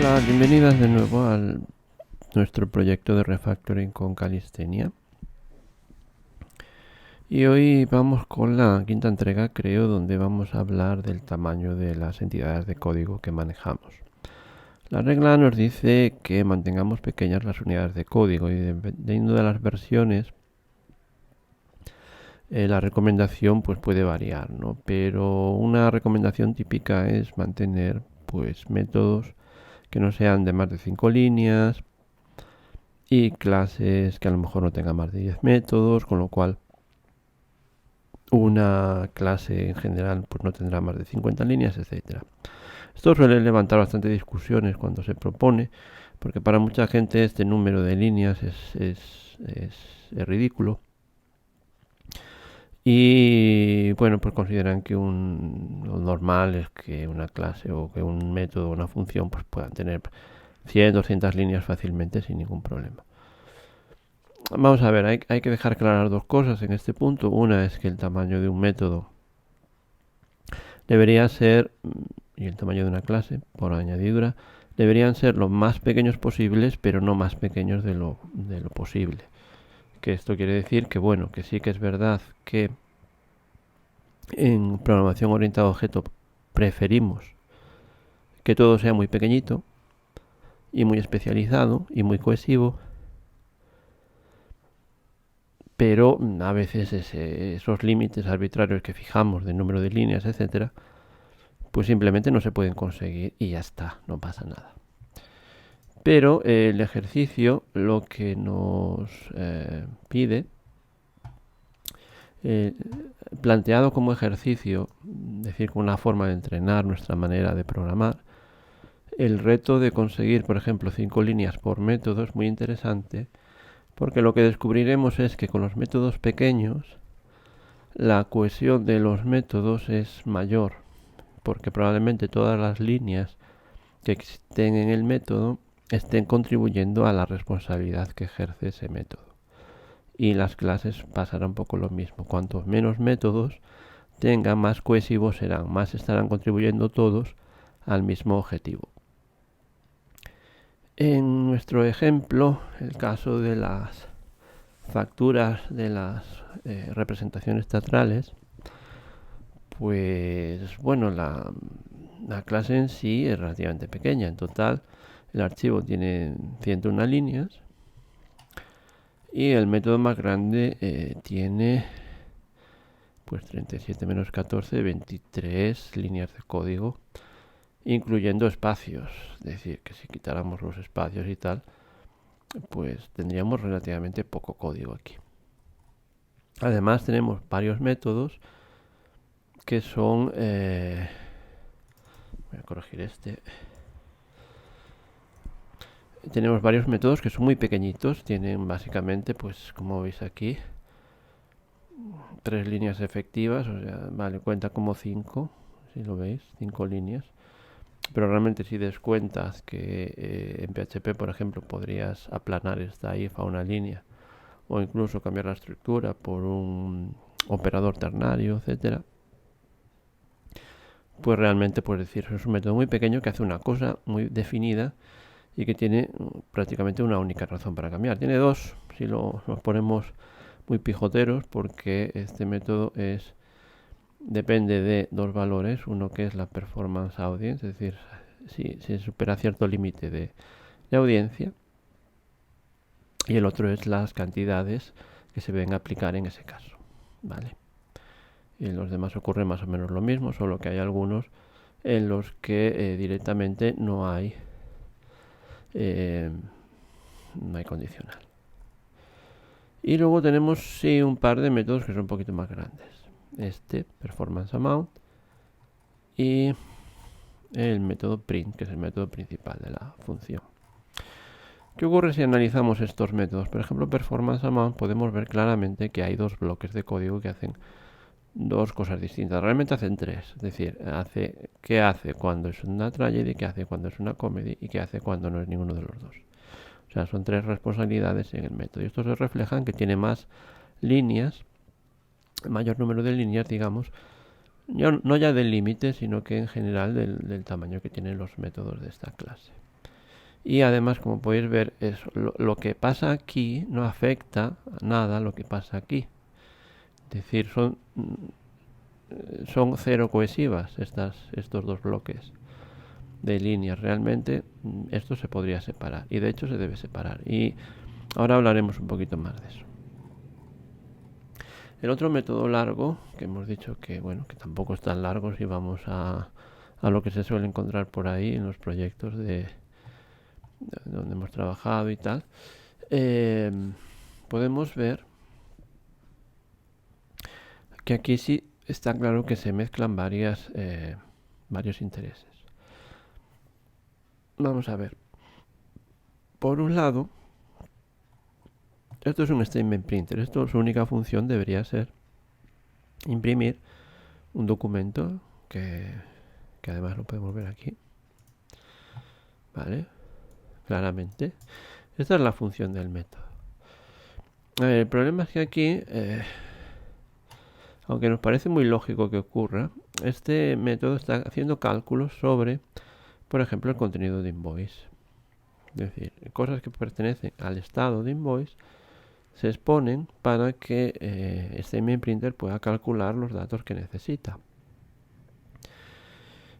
Hola, bienvenidas de nuevo a nuestro proyecto de refactoring con Calistenia. Y hoy vamos con la quinta entrega, creo, donde vamos a hablar del tamaño de las entidades de código que manejamos. La regla nos dice que mantengamos pequeñas las unidades de código y dependiendo de las versiones, la recomendación pues puede variar, ¿no? Pero una recomendación típica es mantener pues métodos que no sean de más de 5 líneas y clases que a lo mejor no tengan más de 10 métodos, con lo cual una clase en general pues no tendrá más de 50 líneas, etcétera. Esto suele levantar bastante discusiones cuando se propone, porque para mucha gente este número de líneas es ridículo. Y bueno, pues consideran que lo normal es que una clase o que un método o una función pues puedan tener 100, 200 líneas fácilmente sin ningún problema. Vamos a ver, hay que dejar claras dos cosas en este punto. Una es que el tamaño de un método debería ser, y el tamaño de una clase, por añadidura, deberían ser lo más pequeños posibles, pero no más pequeños de lo posible. Que esto quiere decir que, bueno, que sí que es verdad que en programación orientada a objeto preferimos que todo sea muy pequeñito y muy especializado y muy cohesivo, pero a veces esos límites arbitrarios que fijamos de número de líneas, etcétera, pues simplemente no se pueden conseguir y ya está, no pasa nada. Pero el ejercicio lo que nos pide, eh, planteado como ejercicio, es decir, como una forma de entrenar nuestra manera de programar, el reto de conseguir, por ejemplo, 5 líneas por método es muy interesante, porque lo que descubriremos es que con los métodos pequeños la cohesión de los métodos es mayor, porque probablemente todas las líneas que existen en el método estén contribuyendo a la responsabilidad que ejerce ese método. Y las clases pasará un poco lo mismo. Cuantos menos métodos tengan, más cohesivos serán, más estarán contribuyendo todos al mismo objetivo. En nuestro ejemplo, el caso de las facturas de las representaciones teatrales, pues bueno, la clase en sí es relativamente pequeña. En total, el archivo tiene 101 líneas y el método más grande tiene pues 37 menos 14, 23 líneas de código, incluyendo espacios. Es decir, que si quitáramos los espacios y tal, pues tendríamos relativamente poco código aquí. Además tenemos varios métodos que son... voy a corregir este. Tenemos varios métodos que son muy pequeñitos. Tienen básicamente, pues como veis aquí, 3 líneas efectivas. O sea, vale, cuenta como 5, si lo veis, 5 líneas. Pero realmente si descuentas que en PHP, por ejemplo, podrías aplanar esta if a una línea o incluso cambiar la estructura por un operador ternario, etcétera, pues realmente puedes decir, es un método muy pequeño que hace una cosa muy definida y que tiene prácticamente una única razón para cambiar. Tiene dos, si nos ponemos muy pijoteros, porque este método depende de dos valores, uno que es la performance audience, es decir, si se supera cierto límite de audiencia, y el otro es las cantidades que se ven a aplicar en ese caso, ¿vale? Y en los demás ocurre más o menos lo mismo, solo que hay algunos en los que directamente no hay condicional. Y luego tenemos sí un par de métodos que son un poquito más grandes. Este, performance amount, y el método print, que es el método principal de la función. ¿Qué ocurre si analizamos estos métodos? Por ejemplo, performance amount, podemos ver claramente que hay dos bloques de código que hacen dos cosas distintas. Realmente hacen tres. Es decir, qué hace cuando es una tragedy, qué hace cuando es una comedy y qué hace cuando no es ninguno de los dos. O sea, son tres responsabilidades en el método. Y esto se refleja en que tiene más líneas, mayor número de líneas, digamos, no ya del límite, sino que en general del tamaño que tienen los métodos de esta clase. Y además, como podéis ver, lo que pasa aquí no afecta a nada lo que pasa aquí. Es decir, son cero cohesivas estos dos bloques de líneas. Realmente esto se podría separar, y de hecho se debe separar, y ahora hablaremos un poquito más de eso. El otro método largo, que hemos dicho que bueno, que tampoco es tan largo si vamos a lo que se suele encontrar por ahí en los proyectos de donde hemos trabajado y tal, podemos ver que aquí sí está claro que se mezclan varios intereses. Vamos a ver. Por un lado, esto es un statement printer. Esto, su única función debería ser imprimir un documento que además lo podemos ver aquí. ¿Vale? Claramente. Esta es la función del método. El problema es que aquí, aunque nos parece muy lógico que ocurra, este método está haciendo cálculos sobre, por ejemplo, el contenido de invoice. Es decir, cosas que pertenecen al estado de invoice se exponen para que este email printer pueda calcular los datos que necesita.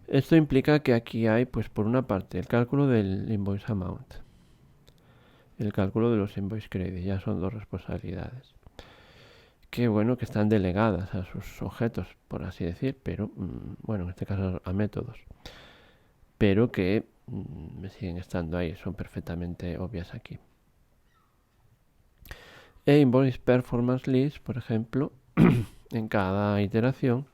Esto implica que aquí hay, pues por una parte, el cálculo del invoice amount, el cálculo de los invoice credits. Ya son dos responsabilidades que bueno, que están delegadas a sus objetos, por así decir, pero bueno, en este caso a métodos, pero que siguen estando ahí, son perfectamente obvias aquí. E invoice performance list, por ejemplo, en cada iteración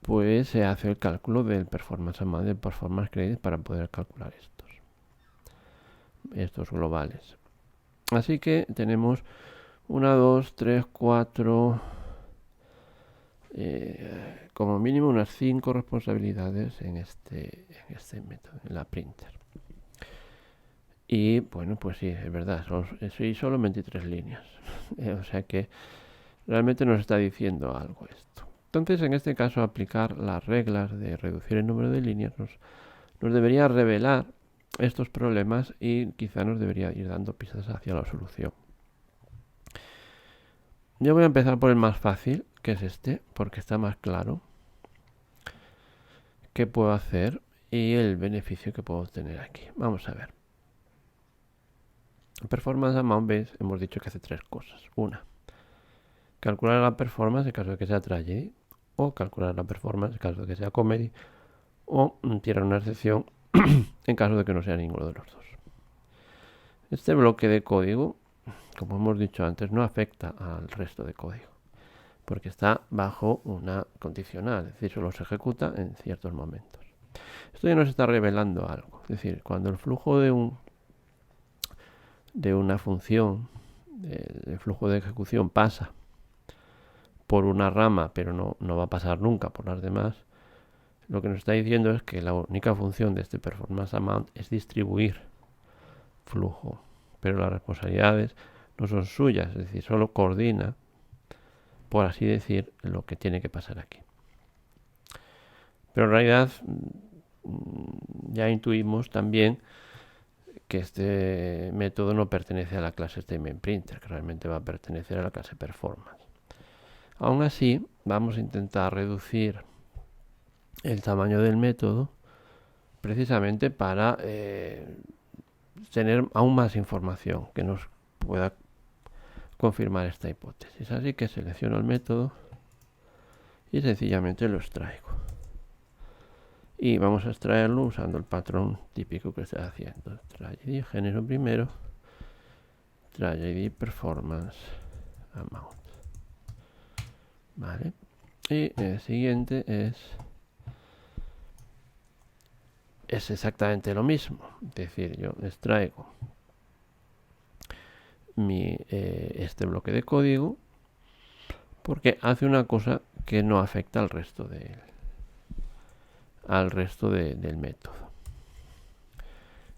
pues se hace el cálculo del performance amount, del performance credit, para poder calcular estos globales. Así que tenemos 1, 2, 3, 4, como mínimo unas 5 responsabilidades en este método, en la printer. Y bueno, pues sí, es verdad, son solo 23 líneas. O sea que realmente nos está diciendo algo esto. Entonces, en este caso, aplicar las reglas de reducir el número de líneas nos debería revelar estos problemas y quizá nos debería ir dando pistas hacia la solución. Yo voy a empezar por el más fácil, que es este, porque está más claro qué puedo hacer y el beneficio que puedo obtener aquí. Vamos a ver. Performance amount base, hemos dicho que hace tres cosas. Una, calcular la performance en caso de que sea tragedy, o calcular la performance en caso de que sea comedy, o tirar una excepción en caso de que no sea ninguno de los dos. Este bloque de código, como hemos dicho antes, no afecta al resto de código, porque está bajo una condicional, es decir, solo se ejecuta en ciertos momentos. Esto ya nos está revelando algo, es decir, cuando el flujo de una función, el flujo de ejecución pasa por una rama, pero no va a pasar nunca por las demás, lo que nos está diciendo es que la única función de este performance amount es distribuir flujo, pero las responsabilidades no son suyas, es decir, solo coordina, por así decir, lo que tiene que pasar aquí. Pero en realidad ya intuimos también que este método no pertenece a la clase statementPrinter, que realmente va a pertenecer a la clase performance. Aún así, vamos a intentar reducir el tamaño del método precisamente para tener aún más información que nos pueda confirmar esta hipótesis. Así que selecciono el método y sencillamente lo extraigo. Y vamos a extraerlo usando el patrón típico que estoy haciendo. Tragedy, género primero, tragedy performance amount. Vale. Y el siguiente es exactamente lo mismo. Es decir, yo extraigo este bloque de código porque hace una cosa que no afecta al resto del método.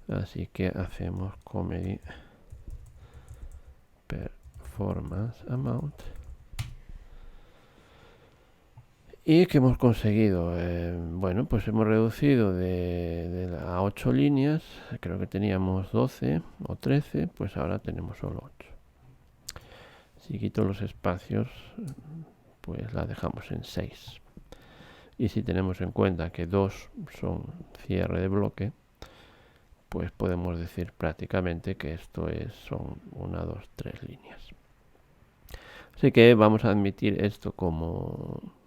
Así que hacemos comedy performance amount ¿Y qué hemos conseguido? Bueno, pues hemos reducido a 8 líneas, creo que teníamos 12 o 13, pues ahora tenemos solo 8. Si quito los espacios, pues la dejamos en 6. Y si tenemos en cuenta que 2 son cierre de bloque, pues podemos decir prácticamente que esto son 1, 2, 3 líneas. Así que vamos a admitir esto como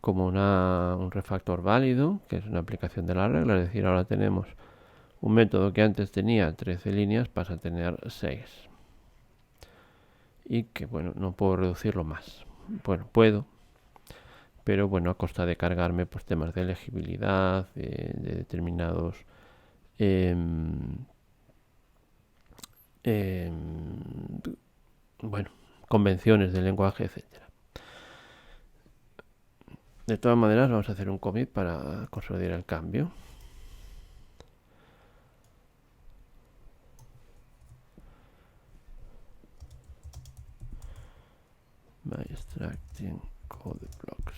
un refactor válido, que es una aplicación de la regla. Es decir, ahora tenemos un método que antes tenía 13 líneas, pasa a tener 6. Y que, bueno, no puedo reducirlo más. Bueno, puedo, pero bueno, a costa de cargarme pues temas de legibilidad, de determinados bueno, convenciones del lenguaje, etcétera. De todas maneras, vamos a hacer un commit para consolidar el cambio. My extracting code blocks.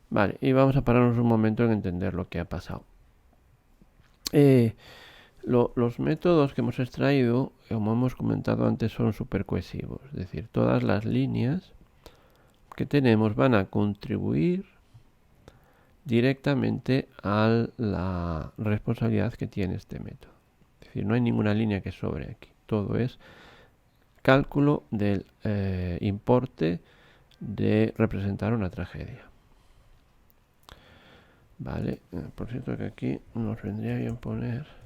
Vale, y vamos a pararnos un momento en entender lo que ha pasado. Los métodos que hemos extraído, como hemos comentado antes, son super cohesivos. Es decir, todas las líneas que tenemos van a contribuir directamente a la responsabilidad que tiene este método. Es decir, no hay ninguna línea que sobre aquí. Todo es cálculo del importe de representar una tragedia. Vale, por cierto que aquí nos vendría bien poner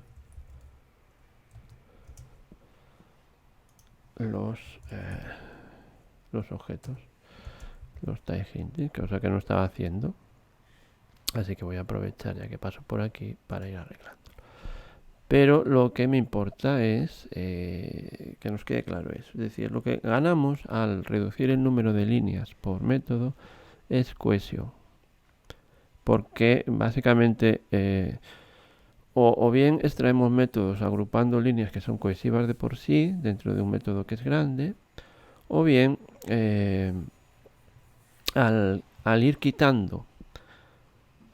los objetos, los type hinting, cosa que no estaba haciendo. Así que voy a aprovechar ya que paso por aquí para ir arreglando. Pero lo que me importa es que nos quede claro eso. Es decir, lo que ganamos al reducir el número de líneas por método es cohesión. Porque básicamente o bien extraemos métodos agrupando líneas que son cohesivas de por sí dentro de un método que es grande, o bien al ir quitando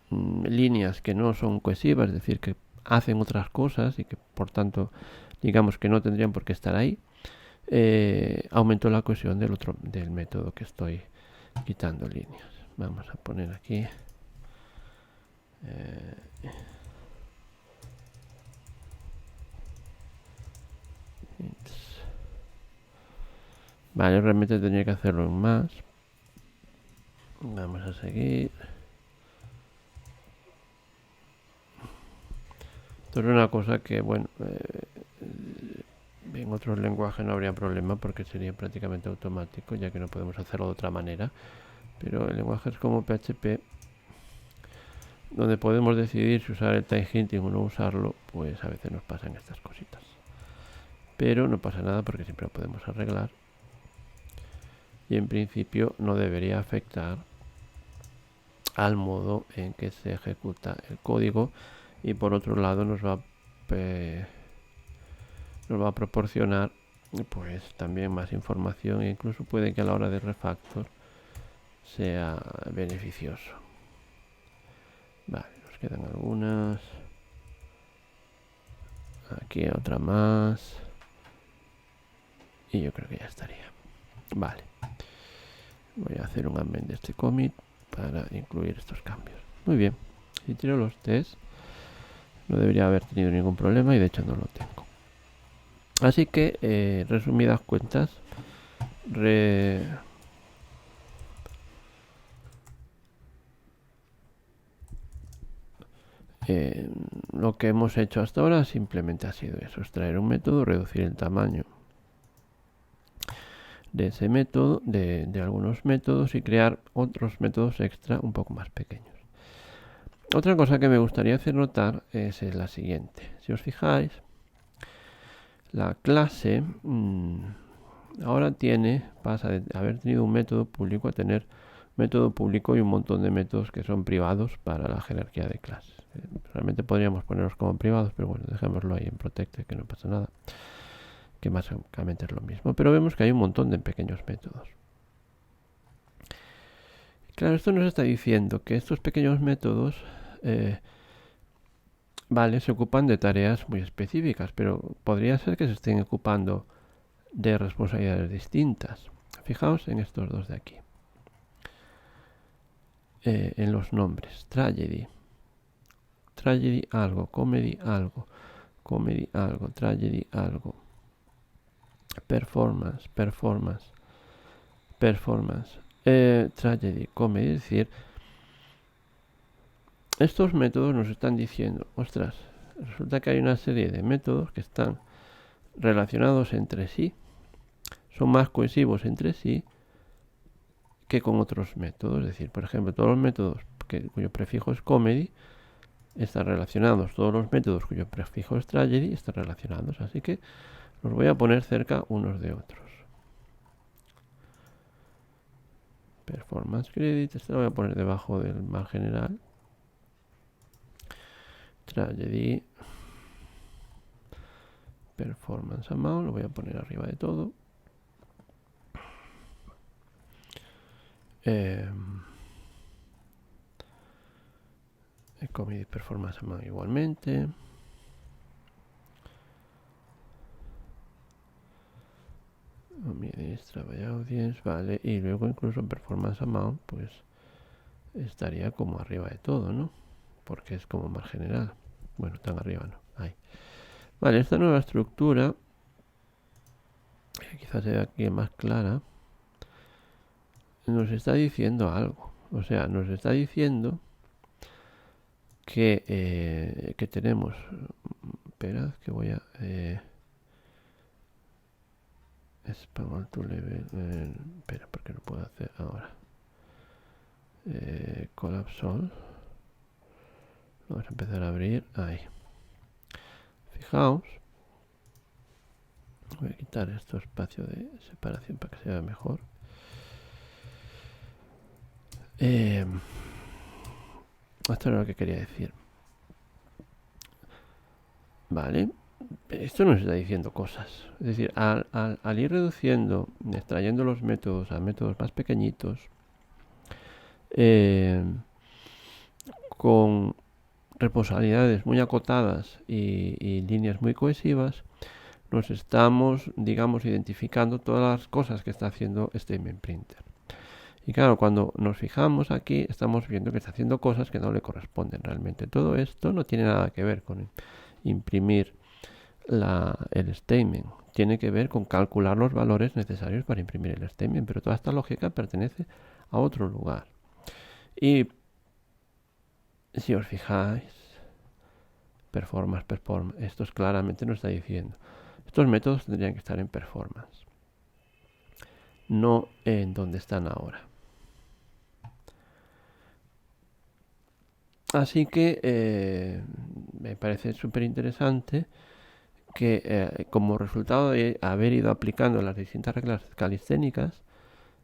líneas que no son cohesivas, es decir, que hacen otras cosas y que por tanto digamos que no tendrían por qué estar ahí, aumentó la cohesión del método que estoy quitando líneas. Vamos a poner aquí vale, realmente tendría que hacerlo en más. Vamos a seguir. Esto es una cosa que, bueno, en otros lenguajes no habría problema porque sería prácticamente automático, ya que no podemos hacerlo de otra manera. Pero en lenguajes como PHP, donde podemos decidir si usar el type hinting o no usarlo, pues a veces nos pasan estas cositas. Pero no pasa nada porque siempre lo podemos arreglar. Y en principio no debería afectar al modo en que se ejecuta el código. Y por otro lado nos va a proporcionar pues también más información e incluso puede que a la hora de refactor sea beneficioso. Vale, nos quedan algunas. Aquí otra más. Y yo creo que ya estaría. Vale. Voy a hacer un amend de este commit para incluir estos cambios. Muy bien. Si tiro los tests, no debería haber tenido ningún problema y de hecho no lo tengo. Así que, resumidas cuentas, lo que hemos hecho hasta ahora simplemente ha sido eso, extraer un método, reducir el tamaño de ese método, de algunos métodos y crear otros métodos extra un poco más pequeños. Otra cosa que me gustaría hacer notar es la siguiente. Si os fijáis, la clase ahora pasa de haber tenido un método público a tener método público y un montón de métodos que son privados para la jerarquía de clases. Realmente podríamos ponerlos como privados, pero bueno, dejémoslo ahí en protected, que no pasa nada. que básicamente es lo mismo, pero vemos que hay un montón de pequeños métodos. Claro, esto nos está diciendo que estos pequeños métodos vale, se ocupan de tareas muy específicas, pero podría ser que se estén ocupando de responsabilidades distintas. Fijaos en estos dos de aquí. En los nombres. Tragedy. Tragedy algo. Comedy algo. Comedy algo. Tragedy algo. Performance. Performance. Performance. Tragedy. Comedy. Es decir, estos métodos nos están diciendo, ostras, resulta que hay una serie de métodos que están relacionados entre sí, son más cohesivos entre sí que con otros métodos. Es decir, por ejemplo, todos los métodos cuyo prefijo es comedy están relacionados, todos los métodos cuyo prefijo es tragedy están relacionados, así que los voy a poner cerca unos de otros. Performance credit, este lo voy a poner debajo del más general. Tragedy. Performance amount, lo voy a poner arriba de todo. Comedy performance amount igualmente. Administra by audience, vale. Y luego incluso performance amount, pues estaría como arriba de todo, ¿no? Porque es como más general. Bueno, tan arriba no. Ahí. Vale, esta nueva estructura, quizás sea aquí más clara, nos está diciendo algo. O sea, nos está diciendo que tenemos... Esperad que voy a... Spam to level... espera, porque no puedo hacer ahora. Collapse all. Vamos a empezar a abrir. Ahí. Fijaos. Voy a quitar este espacio de separación para que se vea mejor. Esto era lo que quería decir. Vale. Esto nos está diciendo cosas. Es decir, al ir reduciendo, extrayendo los métodos a métodos más pequeñitos, con responsabilidades muy acotadas y líneas muy cohesivas, nos estamos, digamos, identificando todas las cosas que está haciendo este Printer. Y claro, cuando nos fijamos aquí, estamos viendo que está haciendo cosas que no le corresponden realmente. Todo esto no tiene nada que ver con imprimir el statement. Tiene que ver con calcular los valores necesarios para imprimir el statement, pero toda esta lógica pertenece a otro lugar. Y si os fijáis, performance, esto claramente nos está diciendo. Estos métodos tendrían que estar en performance, no en donde están ahora. Así que me parece súper interesante que como resultado de haber ido aplicando las distintas reglas calisténicas,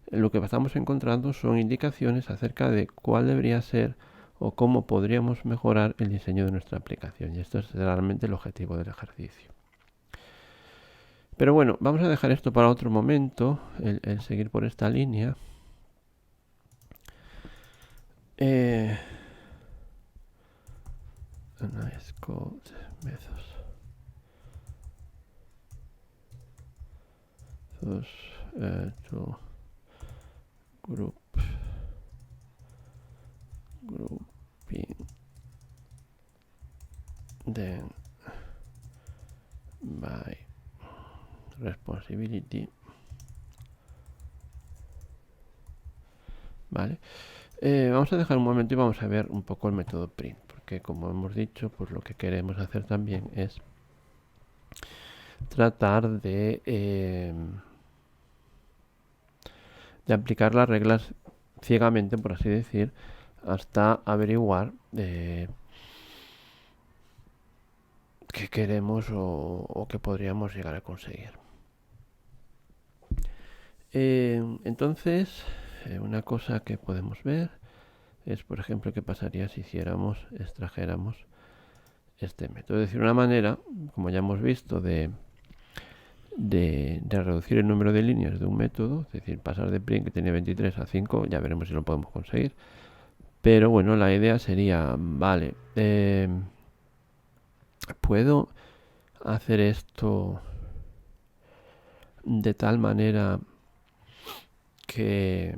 lo que estamos encontrando son indicaciones acerca de cuál debería ser o cómo podríamos mejorar el diseño de nuestra aplicación. Y esto es realmente el objetivo del ejercicio. Pero bueno, vamos a dejar esto para otro momento, el seguir por esta línea. Nice code methods. To grouping, then by responsibility. Vale. Vamos a dejar un momento y vamos a ver un poco el método print, porque como hemos dicho, pues lo que queremos hacer también es tratar de aplicar las reglas ciegamente, por así decir, hasta averiguar qué queremos o qué podríamos llegar a conseguir. Entonces, una cosa que podemos ver es, por ejemplo, qué pasaría si extrajéramos este método. Es decir, una manera, como ya hemos visto, de de reducir el número de líneas de un método, es decir, pasar de print que tenía 23 a 5, ya veremos si lo podemos conseguir. Pero bueno, la idea sería, vale, puedo hacer esto de tal manera que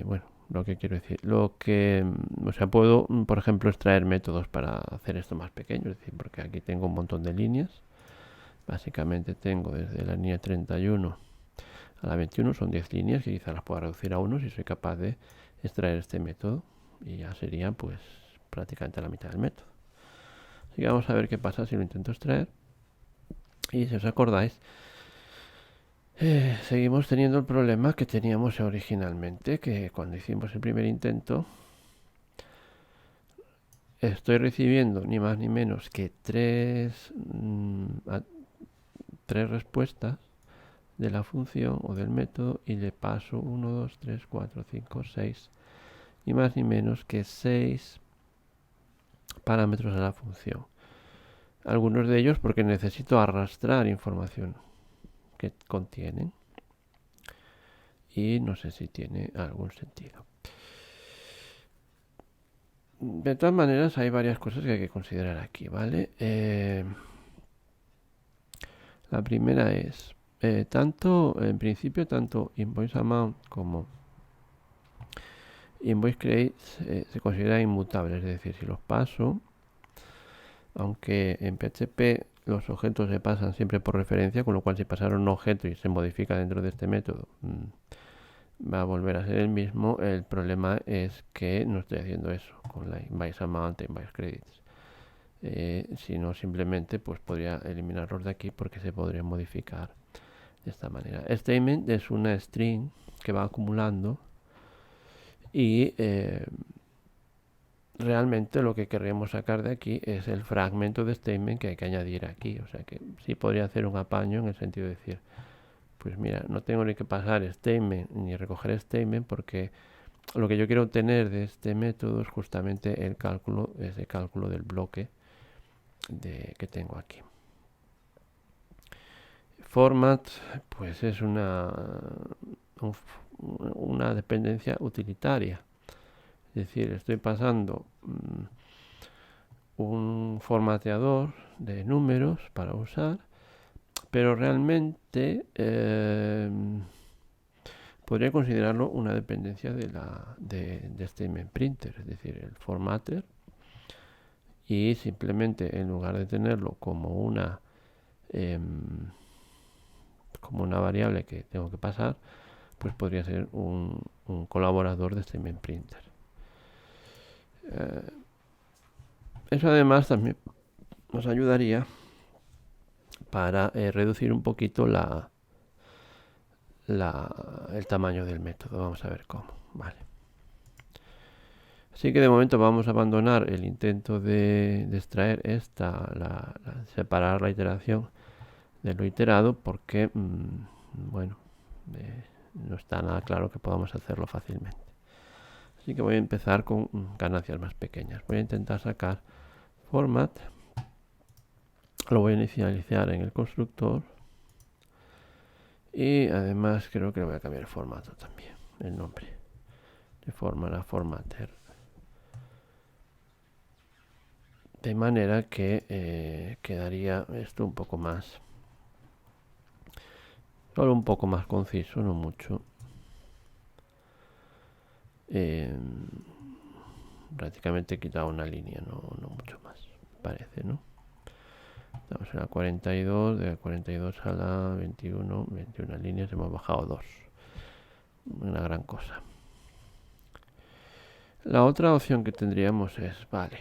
bueno, lo que quiero decir, o sea, puedo, por ejemplo, extraer métodos para hacer esto más pequeño, es decir, porque aquí tengo un montón de líneas. Básicamente tengo desde la línea 31 a la 21, son 10 líneas que quizás las pueda reducir a 1 si soy capaz de extraer este método, y ya sería pues prácticamente la mitad del método. Así que vamos a ver qué pasa si lo intento extraer. Y si os acordáis, seguimos teniendo el problema que teníamos originalmente, que cuando hicimos el primer intento estoy recibiendo ni más ni menos que tres respuestas de la función o del método, y le paso 1, 2, 3, 4, 5, 6, ni más ni menos que 6 parámetros a la función. Algunos de ellos porque necesito arrastrar información que contienen, y no sé si tiene algún sentido. De todas maneras, hay varias cosas que hay que considerar aquí, ¿vale? La primera es, en principio, tanto invoice amount como invoice credits se consideran inmutables, es decir, si los paso, aunque en PHP los objetos se pasan siempre por referencia, con lo cual si pasaron un objeto y se modifica dentro de este método, va a volver a ser el mismo. El problema es que no estoy haciendo eso con la invoice amount e invoice credits. Si no, simplemente pues podría eliminarlos de aquí porque se podría modificar de esta manera. Statement es una string que va acumulando, y realmente lo que querríamos sacar de aquí es el fragmento de statement que hay que añadir aquí. O sea que sí podría hacer un apaño en el sentido de decir, pues mira, no tengo ni que pasar statement ni recoger statement, porque lo que yo quiero obtener de este método es justamente el cálculo, ese cálculo del bloque que tengo aquí. Format, pues es una dependencia utilitaria. Es decir, estoy pasando un formateador de números para usar, pero realmente podría considerarlo una dependencia de Statement Printer, es decir, el formatter, y simplemente en lugar de tenerlo como una variable que tengo que pasar, pues podría ser un colaborador de Statement Printer. Eso además también nos ayudaría para reducir un poquito el tamaño del método. Vamos a ver cómo. Vale. Así que de momento vamos a abandonar el intento de extraer separar la iteración de lo iterado, porque bueno, no está nada claro que podamos hacerlo fácilmente. Así que voy a empezar con ganancias más pequeñas. Voy a intentar sacar format, lo voy a inicializar en el constructor, y además creo que le voy a cambiar el formato también, el nombre de forma a formatter, de manera que quedaría esto un poco más, solo un poco más conciso, no mucho. Prácticamente he quitado una línea, no mucho más, parece, ¿no? Estamos en la 42, de la 42 a la 21 líneas, hemos bajado 2. Una gran cosa. La otra opción que tendríamos es, vale,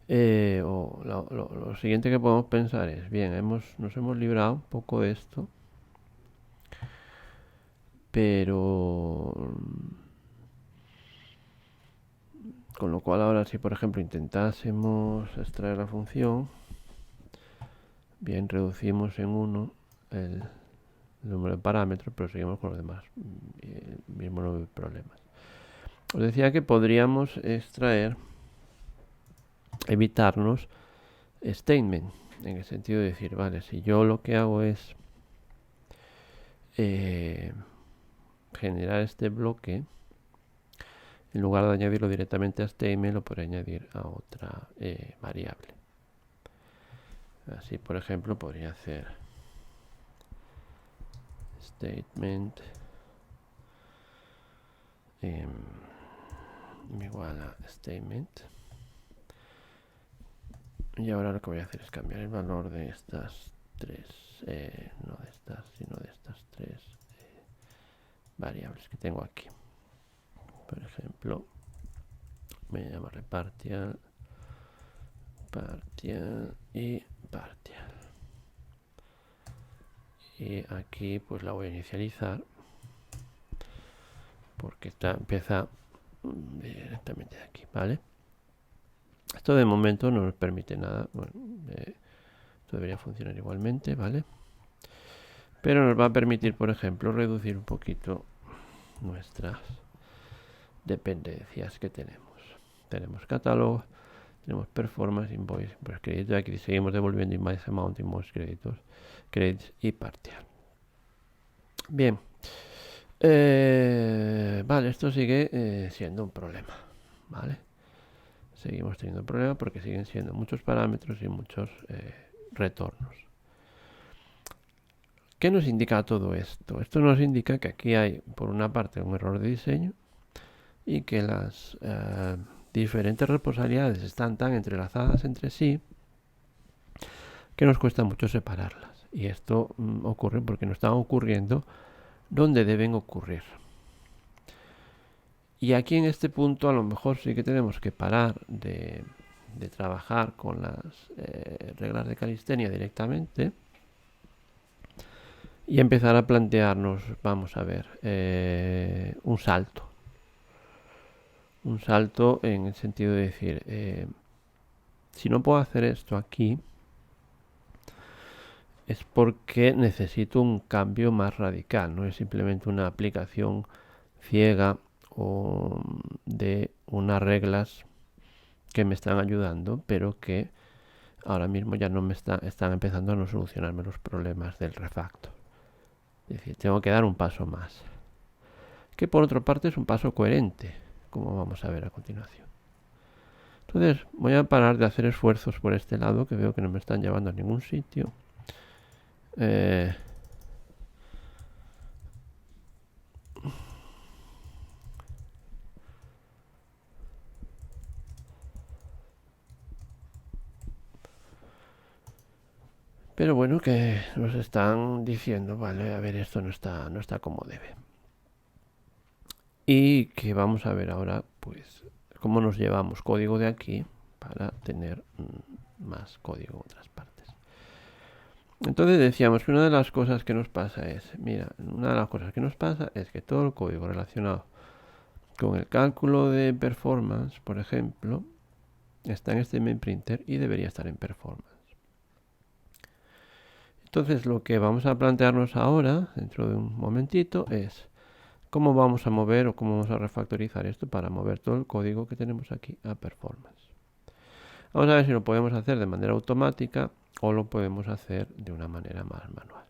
lo siguiente que podemos pensar es, bien, nos hemos librado un poco de esto, pero con lo cual ahora si por ejemplo intentásemos extraer la función, bien, reducimos en 1 el número de parámetros, pero seguimos con los demás, el mismo número de problemas. Os decía que podríamos extraer evitarnos statement, en el sentido de decir, vale, si yo lo que hago es generar este bloque, en lugar de añadirlo directamente a statement, lo podré añadir a otra variable. Así, por ejemplo, podría hacer statement igual a statement. Y ahora lo que voy a hacer es cambiar el valor de estas tres, no de estas, sino de estas tres variables que tengo aquí. Por ejemplo, me llamo partial, partial y partial. Y aquí pues la voy a inicializar porque empieza directamente de aquí, ¿vale? Esto de momento no nos permite nada. Bueno, esto debería funcionar igualmente, ¿vale? Pero nos va a permitir, por ejemplo, reducir un poquito nuestras dependencias que tenemos. Tenemos catálogo, tenemos performance, invoice, pues crédito. Aquí seguimos devolviendo invoice amount, invoice créditos, credits y partial. Bien. Vale, esto sigue siendo un problema, ¿vale? Seguimos teniendo problemas porque siguen siendo muchos parámetros y muchos retornos. ¿Qué nos indica todo esto? Esto nos indica que aquí hay, por una parte, un error de diseño y que las diferentes responsabilidades están tan entrelazadas entre sí que nos cuesta mucho separarlas. Y esto ocurre porque no están ocurriendo donde deben ocurrir. Y aquí en este punto a lo mejor sí que tenemos que parar de trabajar con las reglas de calistenia directamente y empezar a plantearnos, vamos a ver, un salto. Un salto en el sentido de decir, si no puedo hacer esto aquí, es porque necesito un cambio más radical, no es simplemente una aplicación ciega o de unas reglas que me están ayudando, pero que ahora mismo ya no me están empezando a no solucionarme los problemas del refactor. Es decir, tengo que dar un paso más, que por otra parte es un paso coherente, como vamos a ver a continuación. Entonces voy a parar de hacer esfuerzos por este lado, que veo que no me están llevando a ningún sitio. Pero bueno, que nos están diciendo, vale, a ver, esto no está como debe. Y que vamos a ver ahora, pues, cómo nos llevamos código de aquí para tener más código en otras partes. Entonces decíamos que una de las cosas que nos pasa es, mira, una de las cosas que nos pasa es que todo el código relacionado con el cálculo de performance, por ejemplo, está en este main printer y debería estar en performance. Entonces lo que vamos a plantearnos ahora, dentro de un momentito, es cómo vamos a mover o cómo vamos a refactorizar esto para mover todo el código que tenemos aquí a performance. Vamos a ver si lo podemos hacer de manera automática o lo podemos hacer de una manera más manual.